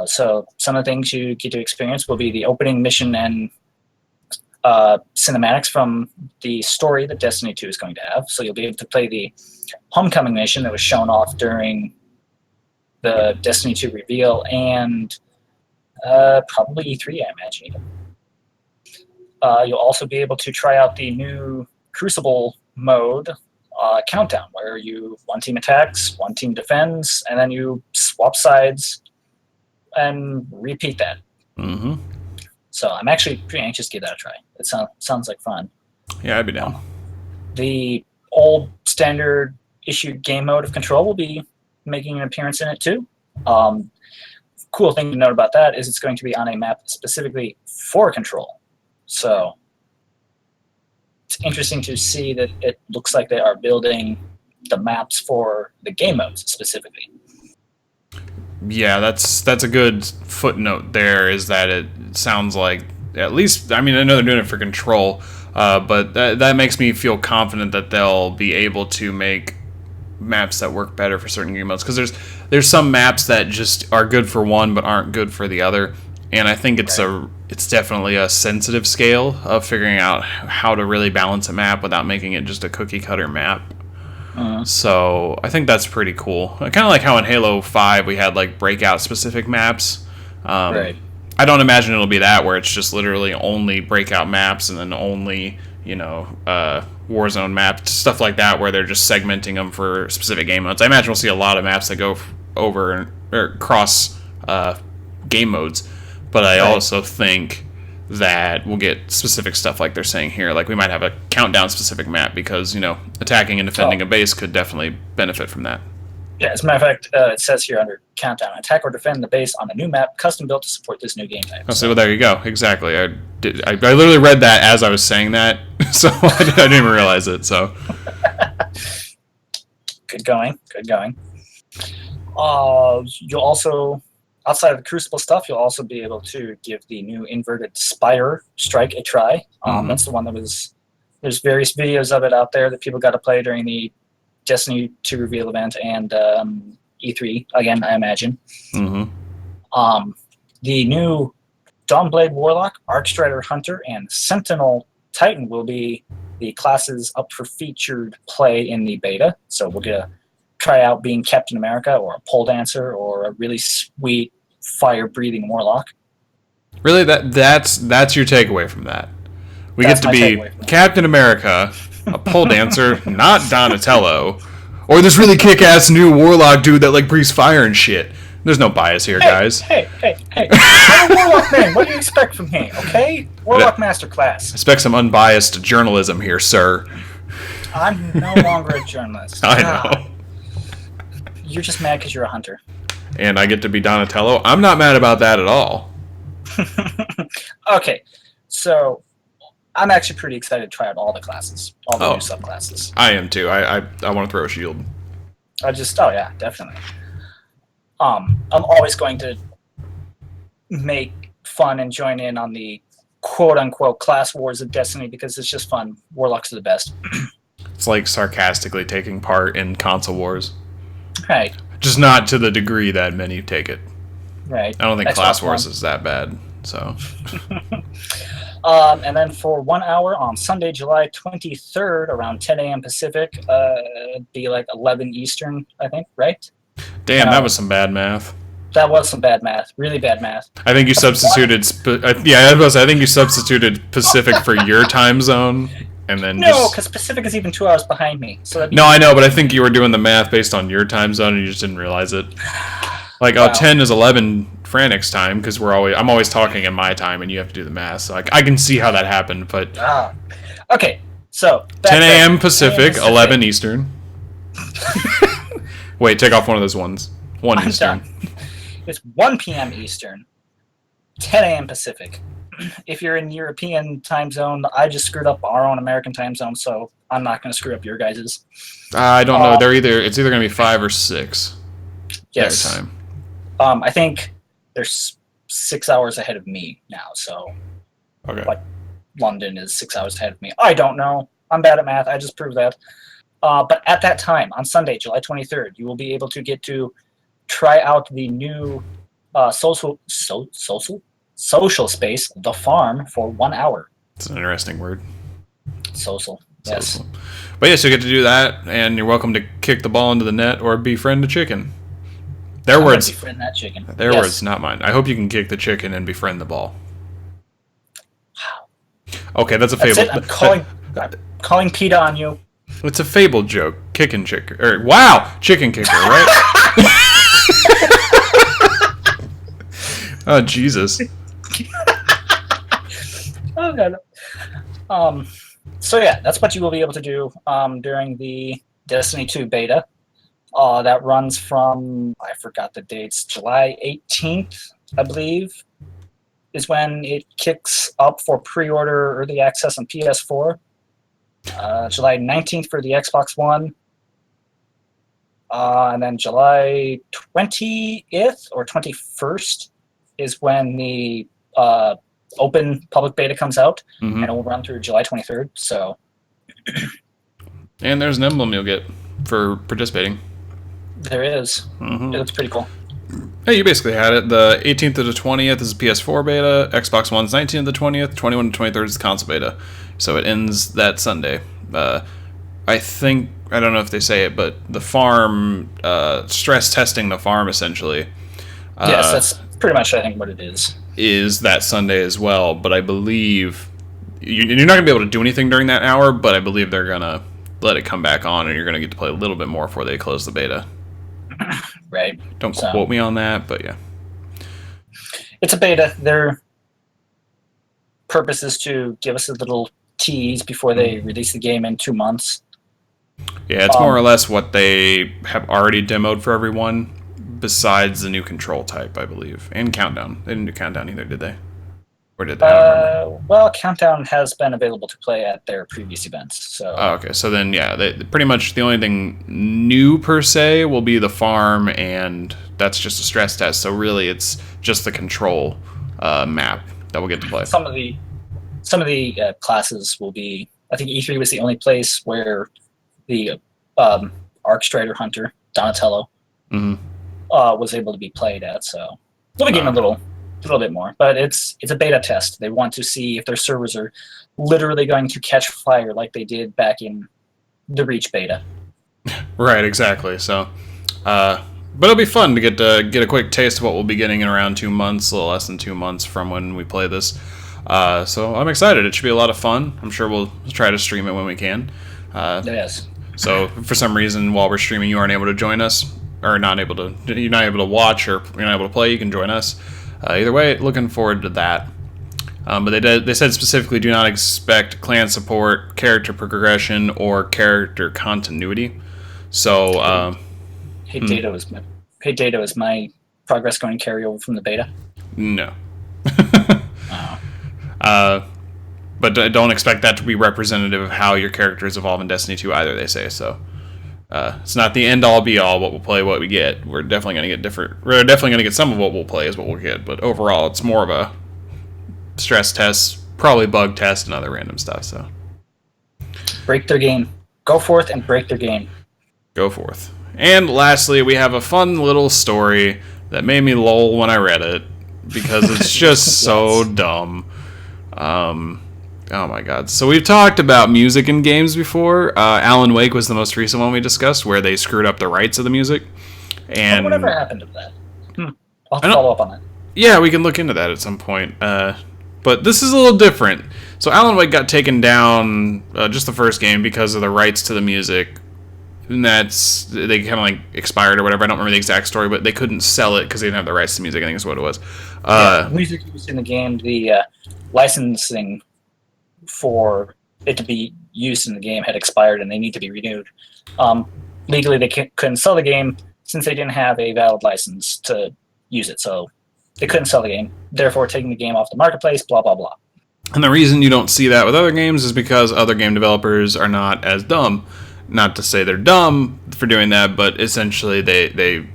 So some of the things you get to experience will be the opening mission and cinematics from the story that Destiny 2 is going to have. So you'll be able to play the Homecoming mission that was shown off during the Destiny 2 reveal and probably E3, I imagine. You'll also be able to try out the new Crucible mode countdown, where one team attacks, one team defends, and then you swap sides and repeat that. Mm-hmm. So I'm actually pretty anxious to give that a try. It sounds like fun. Yeah, I'd be down. The old standard issue game mode of Control will be making an appearance in it too. Cool thing to note about that is it's going to be on a map specifically for Control. So it's interesting to see that it looks like they are building the maps for the game modes specifically. Yeah, that's a good footnote there, is that it sounds like, at least, I mean, I know they're doing it for Control, but that makes me feel confident that they'll be able to make maps that work better for certain game modes, because there's some maps that just are good for one but aren't good for the other, and I think it's definitely a sensitive scale of figuring out how to really balance a map without making it just a cookie cutter map. So I think that's pretty cool. Kind of like how in Halo 5 we had like breakout specific maps. I don't imagine it'll be that, where it's just literally only breakout maps and then only, Warzone maps, stuff like that, where they're just segmenting them for specific game modes. I imagine we'll see a lot of maps that go over or cross game modes, but I also think that we'll get specific stuff like they're saying here. Like we might have a countdown specific map because, attacking and defending a base could definitely benefit from that. Yeah, as a matter of fact, it says here under countdown, attack or defend the base on a new map custom built to support this new game type. Oh, so well, there you go. Exactly. I literally read that as I was saying that, so I didn't even realize it. So good going. You'll also, outside of the Crucible stuff, you'll also be able to give the new inverted Spire strike a try. That's the one that there's various videos of it out there that people got to play during the Destiny 2 reveal event, and E3 again, I imagine. Mm-hmm. The new Dawnblade Warlock, Arcstrider Hunter, and Sentinel Titan will be the classes up for featured play in the beta. So we'll get to try out being Captain America or a pole dancer or a really sweet fire-breathing Warlock. Really, that's your takeaway from that. We That's get to be Captain America, a pole dancer, not Donatello, or this really kick-ass new Warlock dude that like breathes fire and shit. There's no bias here, guys. Hey! I'm a Warlock man. What do you expect from me? Okay, Warlock Masterclass. Expect some unbiased journalism here, sir. I'm no longer a journalist. I know. You're just mad because you're a hunter. And I get to be Donatello. I'm not mad about that at all. Okay, so I'm actually pretty excited to try out all the classes, all the new subclasses. I am too. I want to throw a shield. Oh yeah, definitely. I'm always going to make fun and join in on the quote-unquote class wars of Destiny because it's just fun. Warlocks are the best. It's like sarcastically taking part in console wars. Right. Just not to the degree that many take it. Right. I don't think Class Wars is that bad, so. And then for 1 hour on Sunday, July 23rd, around 10 a.m. Pacific, it'd be like 11 Eastern, I think, right? Damn, that was some bad math. That was some bad math. Really bad math. I think you substituted... I think you substituted Pacific for your time zone, and then No, because Pacific is even 2 hours behind me. So no, I know, but I think you were doing the math based on your time zone, and you just didn't realize it. Like, 10 is 11 Frantic's time, because I'm always talking in my time, and you have to do the math. So I can see how that happened, but... Okay, so... 10 a.m. Pacific, 11 Eastern. Wait, take off one of those ones. I'm Eastern. Done. It's 1 p.m. Eastern, 10 a.m. Pacific. If you're in European time zone, I just screwed up our own American time zone, so I'm not going to screw up your guys's. I don't know. It's either going to be 5 or 6. Yes. Their time. I think they're 6 hours ahead of me now, so okay. Like London is 6 hours ahead of me. I don't know. I'm bad at math. I just proved that. But at that time, on Sunday, July 23rd, you will be able to get to try out the new social space, The Farm, for 1 hour. It's an interesting word. Social. Yes. But yes, you get to do that, and you're welcome to kick the ball into the net or befriend a chicken. Their words. Befriend that chicken. Their words, not mine. I hope you can kick the chicken and befriend the ball. Wow. Okay, that's a fable. I'm calling PETA on you. It's a fable joke. Chicken kicker. Chicken kicker, right? Oh, Jesus. Oh, God. So, yeah, that's what you will be able to do during the Destiny 2 beta. That runs from, I forgot the dates, July 18th, I believe, is when it kicks up for pre-order early access on PS4. July 19th for the Xbox One. And then July 20th or 21st is when the open public beta comes out, and it will run through July 23rd. So, and there's an emblem you'll get for participating. There is. It looks pretty cool. Hey, you basically had it. The 18th to the 20th is PS4 beta. Xbox One's 19th to the 20th. 21 to 23rd is the console beta. So it ends that Sunday. I think, I don't know if they say it, but the farm, stress testing the farm, essentially. Yes, that's pretty much, I think, what it is that Sunday as well. But I believe you're not going to be able to do anything during that hour, but I believe they're going to let it come back on, and you're going to get to play a little bit more before they close the beta. Right. Don't quote me on that, but yeah. It's a beta. Their purpose is to give us a little tease before they release the game in 2 months. Yeah, it's more or less what they have already demoed for everyone, besides the new control type, I believe. And Countdown. They didn't do Countdown either, did they? Or did they? Well, Countdown has been available to play at their previous events. So. Oh, okay. So then, yeah, pretty much the only thing new per se will be the farm, and that's just a stress test. So really, it's just the control map that we'll get to play. Some of the classes will be. I think E3 was the only place where the Arcstrider Hunter Donatello was able to be played at. So we'll be getting a little bit more, but it's a beta test. They want to see if their servers are literally going to catch fire like they did back in the Reach beta. Right, exactly. So, but it'll be fun to get a quick taste of what we'll be getting in around 2 months, a little less than 2 months from when we play this. So I'm excited. It should be a lot of fun. I'm sure we'll try to stream it when we can. Yes. So for some reason, while we're streaming, you aren't able to join us, or you're not able to watch, or you're not able to play, you can join us. Either way, looking forward to that. But they said specifically, do not expect clan support, character progression, or character continuity. So, Hey Data, is my progress going to carry over from the beta? No. But don't expect that to be representative of how your characters evolve in Destiny 2 either, they say. So it's not the end all be all. What we'll play, what we get. We're definitely going to get different. We're definitely going to get some of what we'll play is what we'll get. But overall, it's more of a stress test, probably bug test, and other random stuff. So break their game. Go forth and break their game. Go forth. And lastly, we have a fun little story that made me lol when I read it because it's just so dumb. Oh my god. So we've talked about music in games before. Alan Wake was the most recent one we discussed where they screwed up the rights of the music. And whatever happened to that? I'll have to follow up on that. Yeah, we can look into that at some point. But this is a little different. So Alan Wake got taken down, just the first game, because of the rights to the music. And they kind of like expired or whatever. I don't remember the exact story, but they couldn't sell it because they didn't have the rights to music, I think is what it was. Music used in the game, the licensing for it to be used in the game had expired and they need to be renewed. Legally, they couldn't sell the game since they didn't have a valid license to use it, so they couldn't sell the game, therefore taking the game off the marketplace, blah, blah, blah. And the reason you don't see that with other games is because other game developers are not as dumb. Not to say they're dumb for doing that, but essentially they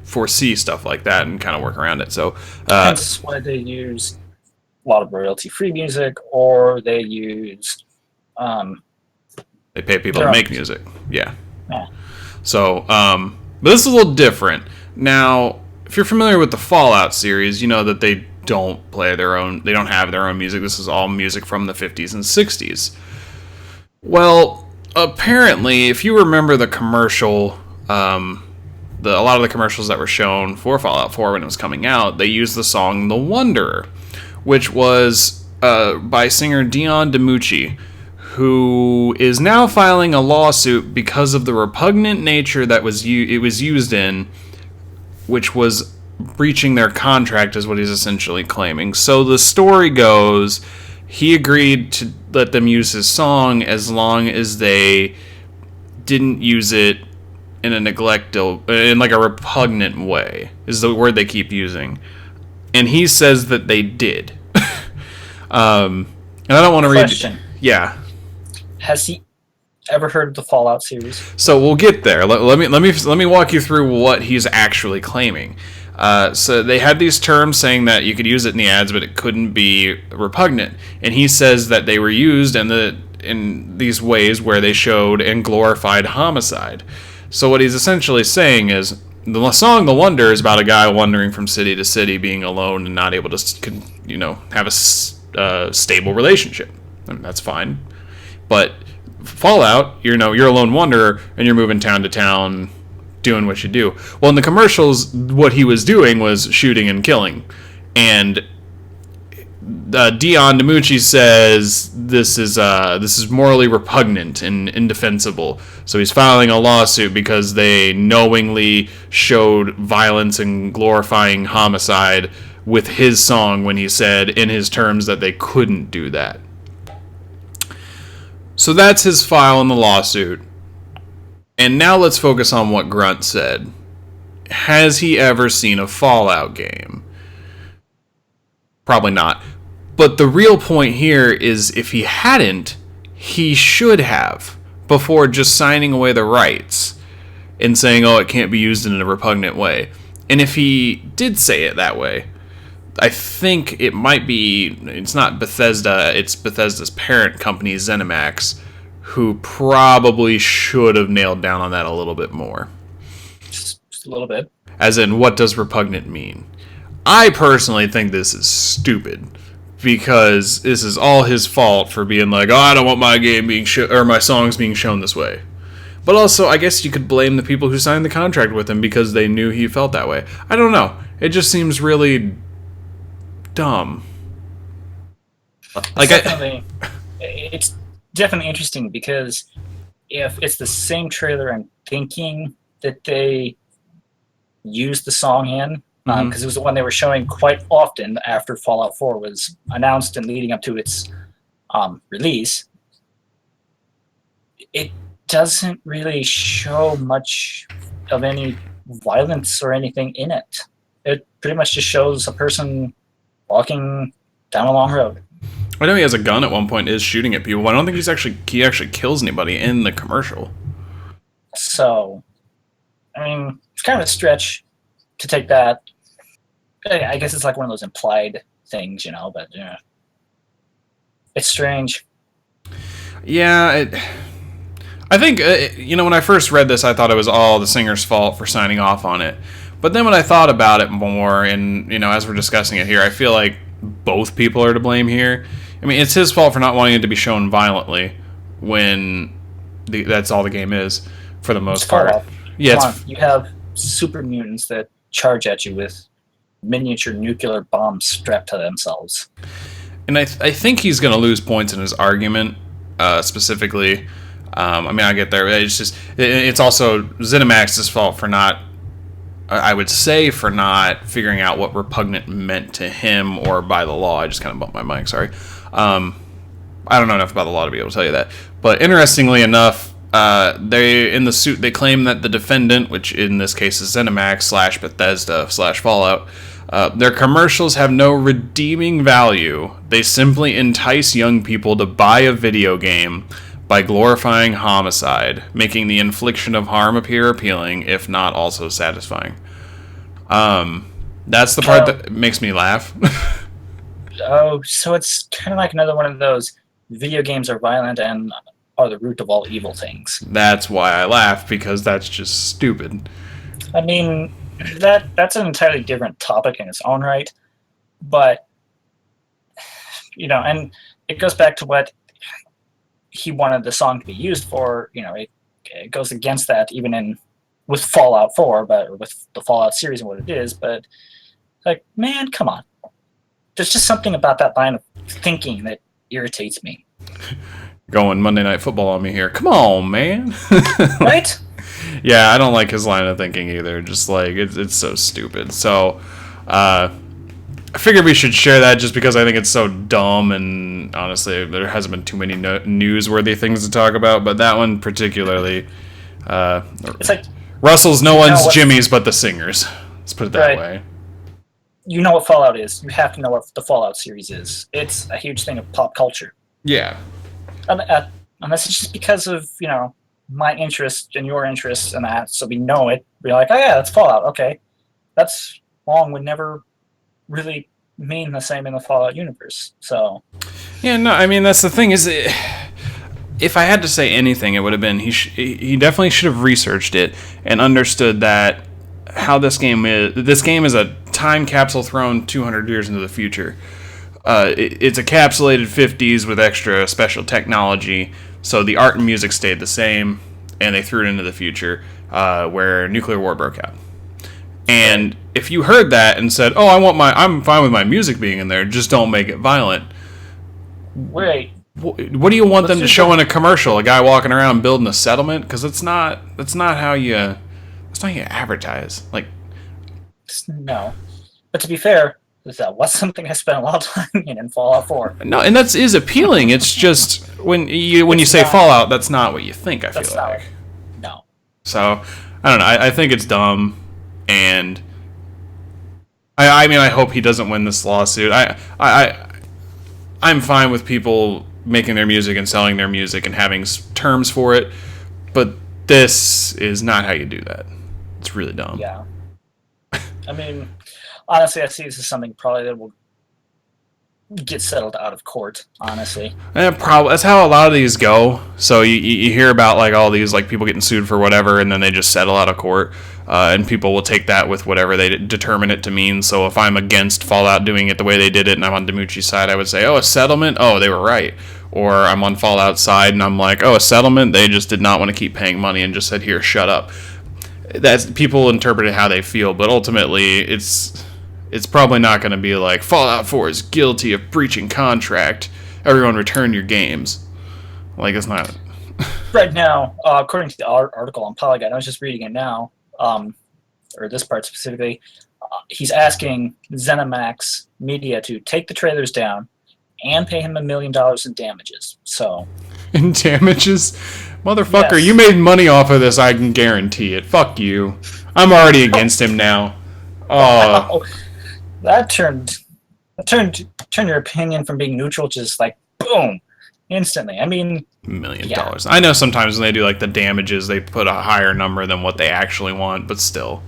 foresee stuff like that and kind of work around it. So that's why they use a lot of royalty-free music, or they use they pay people to make music. Yeah. So, but this is a little different. Now, if you're familiar with the Fallout series, you know that they don't play their own. They don't have their own music. This is all music from the 50s and 60s. Well, apparently, if you remember the commercial, a lot of the commercials that were shown for Fallout 4 when it was coming out, they used the song "The Wanderer," which was by singer Dion DiMucci, who is now filing a lawsuit because of the repugnant nature that it was used in, which was breaching their contract, is what he's essentially claiming. So the story goes, he agreed to let them use his song as long as they didn't use it in a in like a repugnant way, is the word they keep using. And he says that they did. And I don't want to read. Yeah. Has he ever heard of the Fallout series? So we'll get there. Let me walk you through what he's actually claiming. So they had these terms saying that you could use it in the ads, but it couldn't be repugnant. And he says that they were used in these ways where they showed and glorified homicide. So what he's essentially saying is the song "The Wonder" is about a guy wandering from city to city, being alone and not able to, have a stable relationship. I mean, that's fine. But Fallout, you're a lone wanderer and you're moving town to town, doing what you do. Well, in the commercials, what he was doing was shooting and killing. And Dion DiMucci says this is morally repugnant and indefensible. So he's filing a lawsuit because they knowingly showed violence and glorifying homicide with his song when he said in his terms that they couldn't do that. So that's his file in the lawsuit. And now let's focus on what Grunt said. Has he ever seen a Fallout game? Probably not. But the real point here is if he hadn't, he should have, before just signing away the rights and saying, oh, it can't be used in a repugnant way. And if he did say it that way, I think it might be, it's not Bethesda, it's Bethesda's parent company, ZeniMax, who probably should have nailed down on that a little bit more. A little bit. As in, what does repugnant mean? I personally think this is stupid because this is all his fault for being like, oh, I don't want my game being or my songs being shown this way. But also, I guess you could blame the people who signed the contract with him because they knew he felt that way. I don't know. It just seems really dumb. Like it's definitely interesting because if it's the same trailer I'm thinking that they used the song in, because it was the one they were showing quite often after Fallout 4 was announced and leading up to its release, it doesn't really show much of any violence or anything in it. It pretty much just shows a person walking down a long road. I know he has a gun at one point, is shooting at people. I don't think he actually kills anybody in the commercial. So, I mean, it's kind of a stretch to take that. I guess it's like one of those implied things, but yeah. It's strange. Yeah, I think, when I first read this, I thought it was all the singer's fault for signing off on it. But then when I thought about it more, and, as we're discussing it here, I feel like both people are to blame here. I mean, it's his fault for not wanting it to be shown violently when that's all the game is, for the most part. Yeah, you have super mutants that charge at you with miniature nuclear bombs strapped to themselves. And I think he's going to lose points in his argument, specifically. I get there. It's also ZeniMax's fault for not, I would say, for not figuring out what repugnant meant to him or by the law. I just kind of bumped my mic, sorry. I don't know enough about the law to be able to tell you that. But interestingly enough, in the suit, they claim that the defendant, which in this case is ZeniMax / Bethesda / Fallout, their commercials have no redeeming value. They simply entice young people to buy a video game by glorifying homicide, making the infliction of harm appear appealing, if not also satisfying. That's the part that makes me laugh. Oh, so it's kind of like another one of those video games are violent and are the root of all evil things. That's why I laugh, because that's just stupid. I mean, that's an entirely different topic in its own right, but, and it goes back to what he wanted the song to be used for. It goes against that even with Fallout 4, but with the Fallout series and what it is, but, like, man, come on. There's just something about that line of thinking that irritates me. Going Monday Night Football on me here. Come on, man. Right? Yeah, I don't like his line of thinking either. Just like, it's so stupid. So, I figured we should share that just because I think it's so dumb, and honestly, there hasn't been too many newsworthy things to talk about, but that one particularly, it's like, Russell's no one's Jimmy's but the singer's. Let's put it that way. You know what Fallout is. You have to know what the Fallout series is. It's a huge thing of pop culture. Yeah. Unless it's just because of, my interest and your interest in that, so we know it. We're like, oh yeah, that's Fallout. Okay. That's long would never really mean the same in the Fallout universe. So. Yeah, no, I mean, that's the thing is, if I had to say anything, it would have been he definitely should have researched it and understood that how this game is. This game is a time capsule thrown 200 years into the future. It's encapsulated 50s with extra special technology, so the art and music stayed the same, and they threw it into the future, where nuclear war broke out. And if you heard that and said, "Oh, I'm fine with my music being in there, just don't make it violent." Wait. What do you want them to show in a commercial? A guy walking around building a settlement? Because that's not how you advertise. Like, no. But to be fair, that was something I spent a lot of time in Fallout 4. No, and that is appealing. It's just when you say Fallout, that's not what you think. I feel like. No. So I don't know. I think it's dumb, and I mean, I hope he doesn't win this lawsuit. I'm fine with people making their music and selling their music and having terms for it, but this is not how you do that. It's really dumb. Yeah. I mean, honestly, I see this as something probably that will get settled out of court, honestly. And that's how a lot of these go. So you hear about like all these like people getting sued for whatever, and then they just settle out of court, and people will take that with whatever they determine it to mean. So if I'm against Fallout doing it the way they did it, and I'm on DiMucci's side, I would say, oh, a settlement? Oh, they were right. Or I'm on Fallout's side, and I'm like, oh, a settlement? They just did not want to keep paying money and just said, here, shut up. That's people interpret it how they feel, but ultimately it's probably not going to be like Fallout 4 is guilty of breaching contract. Everyone return your games. Like, it's not. Right now, according to the article on Polygon, I was just reading it now, or this part specifically, he's asking ZeniMax Media to take the trailers down and pay him $1 million in damages. So. In damages? Motherfucker, yes. You made money off of this, I can guarantee it. Fuck you. I'm already against him now. Oh. Wow. That turned your opinion from being neutral just like boom, instantly. I mean, $1 million. Yeah. I know sometimes when they do like the damages, they put a higher number than what they actually want, but still.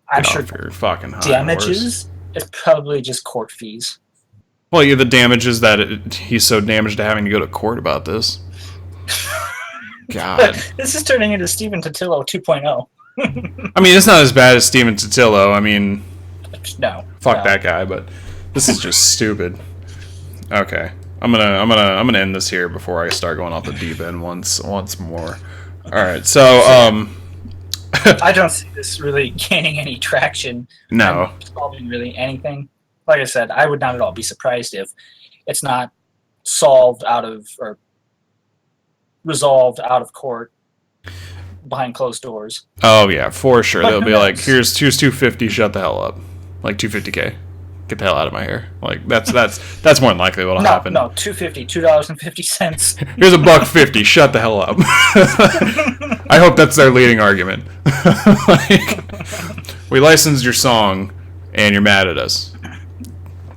I'm sure your fucking high damages is probably just court fees. Well, yeah, the damages that he's so damaged to having to go to court about this. God, this is turning into Steven Totillo 2.0. I mean, it's not as bad as Steven Totillo. I mean. No. Fuck that guy, but this is just stupid. Okay. I'm gonna end this here before I start going off the deep end once more. Alright, so I don't see this really gaining any traction. No. Solving really anything. Like I said, I would not at all be surprised if it's not solved out of or resolved out of court behind closed doors. Oh yeah, for sure. But they'll be like, here's $250, shut the hell up. Like $250K. Get the hell out of my hair. Like that's more than likely what'll happen. No, $2.50, $2.50. Here's $1.50, shut the hell up. I hope that's their leading argument. Like, we licensed your song and you're mad at us.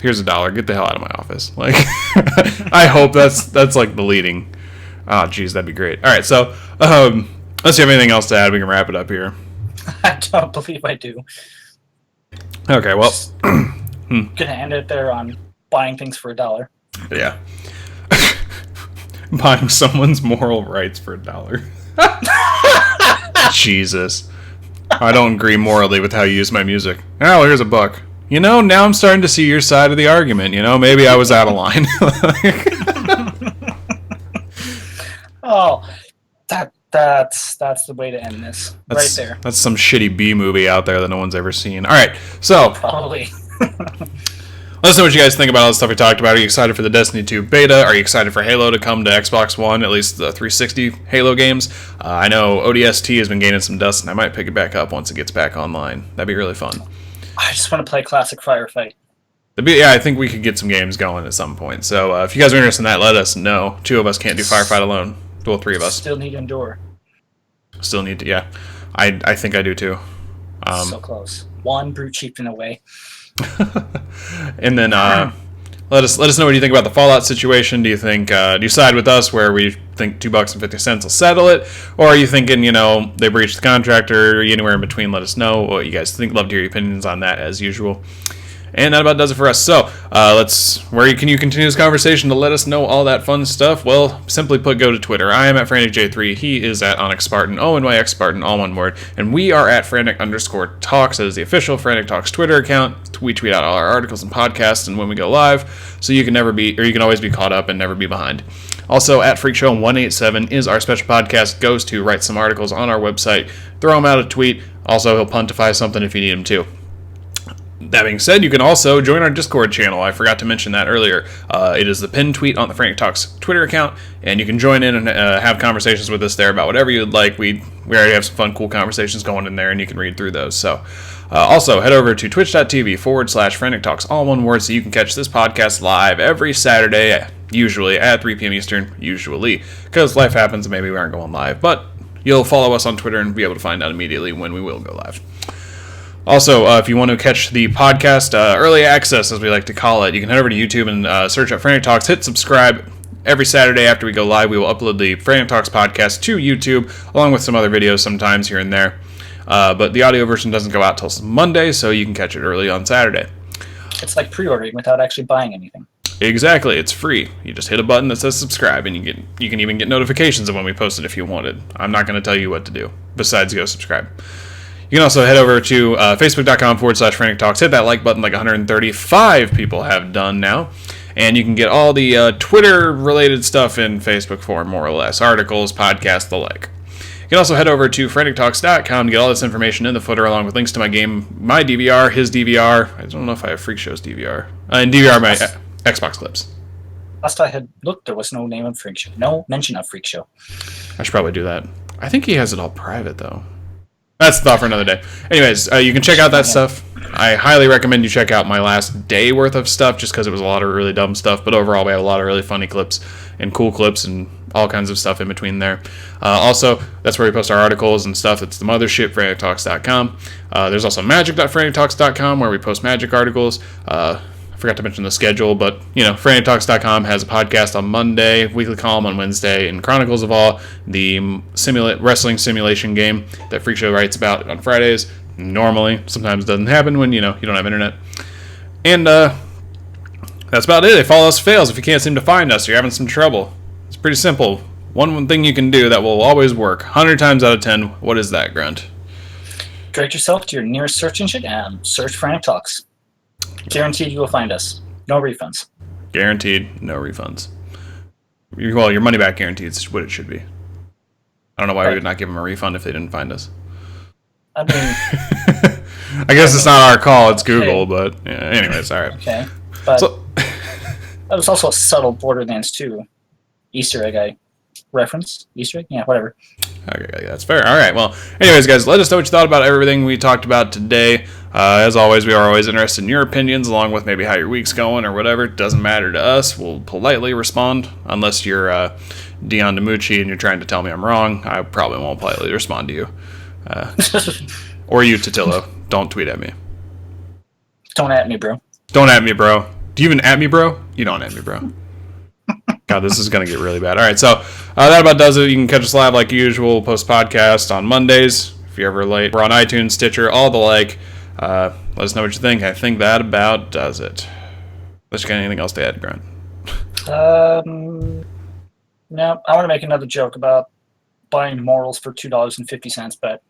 Here's $1, get the hell out of my office. Like I hope that's like the leading. Oh geez, that'd be great. Alright, so unless you have anything else to add, we can wrap it up here. I don't believe I do. Okay, well. Gonna end it there on buying things for $1. Yeah. Buying someone's moral rights for $1. Jesus. I don't agree morally with how you use my music. Oh, here's $1. You know, now I'm starting to see your side of the argument. You know, maybe I was out of line. Oh, that's the way to end this. Right there. That's some shitty B movie out there that no one's ever seen. All right, so probably. Let us know what you guys think about all the stuff we talked about. Are you excited for the Destiny 2 beta? Are you excited for Halo to come to Xbox One, at least the 360 Halo games? I know ODST has been gaining some dust, and I might pick it back up once it gets back online. That'd be really fun. I just want to play classic Firefight. Yeah, I think we could get some games going at some point. So if you guys are interested in that, let us know. 2 of us can't do Firefight alone. Well, 3 of us. Still need Endure. Still need to, yeah. I think I do too. So close. One brute chieftain away. And then let us know what you think about the Fallout situation. Do you think do you side with us where we think $2.50 will settle it, or are you thinking they breached the contract, or anywhere in between? Let us know what you guys think. Love to hear your opinions on that as usual. And that about does it for us. So, where can you continue this conversation to let us know all that fun stuff? Well, simply put, go to Twitter. I am at FranticJ3. He is at Onyx Spartan, ONYX Spartan, all one word. And we are at Frantic_Talks. That is the official Frantic Talks Twitter account. We tweet out all our articles and podcasts and when we go live, so you can always be caught up and never be behind. Also, at FreakShow187 is our special podcast goes to write some articles on our website, throw him out a tweet. Also, he'll puntify something if you need him to. That being said, you can also join our Discord channel. I forgot to mention that earlier. It is the pinned tweet on the Frantic Talks Twitter account, and you can join in and have conversations with us there about whatever you'd like. We already have some fun, cool conversations going in there, and you can read through those. So, also, head over to twitch.tv/Frantic Talks, all one word, so you can catch this podcast live every Saturday, usually at 3 p.m. Eastern, usually, because life happens and maybe we aren't going live. But you'll follow us on Twitter and be able to find out immediately when we will go live. Also, if you want to catch the podcast early access, as we like to call it, you can head over to YouTube and search up Frantic Talks. Hit subscribe. Every Saturday after we go live, we will upload the Frantic Talks podcast to YouTube, along with some other videos sometimes here and there. But the audio version doesn't go out till Monday, so you can catch it early on Saturday. It's like pre-ordering without actually buying anything. Exactly, it's free. You just hit a button that says subscribe, and you can even get notifications of when we post it if you wanted. I'm not going to tell you what to do, besides go subscribe. You can also head over to facebook.com/Frantic Talks. Hit that like button like 135 people have done now. And you can get all the Twitter-related stuff in Facebook form, more or less. Articles, podcasts, the like. You can also head over to frantictalks.com to get all this information in the footer, along with links to my game, my DVR, his DVR. I don't know if I have Freak Show's DVR. And DVR my Xbox clips. Last I had looked, there was no name of Freak Show. No mention of Freak Show. I should probably do that. I think he has it all private, though. That's the thought for another day. Anyways, you can check out that stuff. I highly recommend you check out my last day worth of stuff, just because it was a lot of really dumb stuff. But overall, we have a lot of really funny clips and cool clips and all kinds of stuff in between there. Also, that's where we post our articles and stuff. It's the mothership, frantictalks.com. There's also magic.frantictalks.com, where we post magic articles. I forgot to mention the schedule, but, frantictalks.com has a podcast on Monday, weekly column on Wednesday, and Chronicles of All, the wrestling simulation game that Freak Show writes about on Fridays. Normally, sometimes it doesn't happen when, you don't have internet. And that's about it. If all else fails, if you can't seem to find us, you're having some trouble. It's pretty simple. One thing you can do that will always work, 100 times out of 10, what is that, Grunt? Direct yourself to your nearest search engine and search Frantic Talks. Guaranteed you will find us. No refunds. Guaranteed, no refunds. Well, your money back guaranteed is what it should be. I don't know why we would not give them a refund if they didn't find us. I mean... I guess it's not our call, it's Google, but yeah, anyways, alright. Okay, but that was also a subtle Borderlands 2 Easter egg reference. Easter egg? Yeah, whatever. Okay, that's fair. Alright, well, anyways, guys, let us know what you thought about everything we talked about today. As always, we are always interested in your opinions, along with maybe how your week's going or whatever. It doesn't matter to us. We'll politely respond, unless you're Dion DiMucci and you're trying to tell me I'm wrong. I probably won't politely respond to you. Or you, Totillo. Don't tweet at me. Don't at me, bro. Don't at me, bro. Do you even at me, bro? You don't at me, bro. God, this is going to get really bad. All right, so that about does it. You can catch us live like usual. We'll post podcast on Mondays if you're ever late. We're on iTunes, Stitcher, all the like. Let us know what you think. I think that about does it. Unless you got anything else to add, Grunt. No, I want to make another joke about buying morals for $2.50, but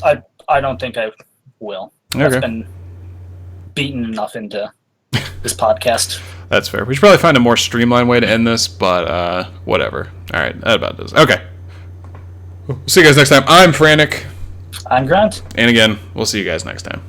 I don't think I will. Okay. I've been beaten enough into this podcast. That's fair. We should probably find a more streamlined way to end this, but whatever. All right, that about does. Okay. See you guys next time. I'm Frantic. I'm Grunt. And again, we'll see you guys next time.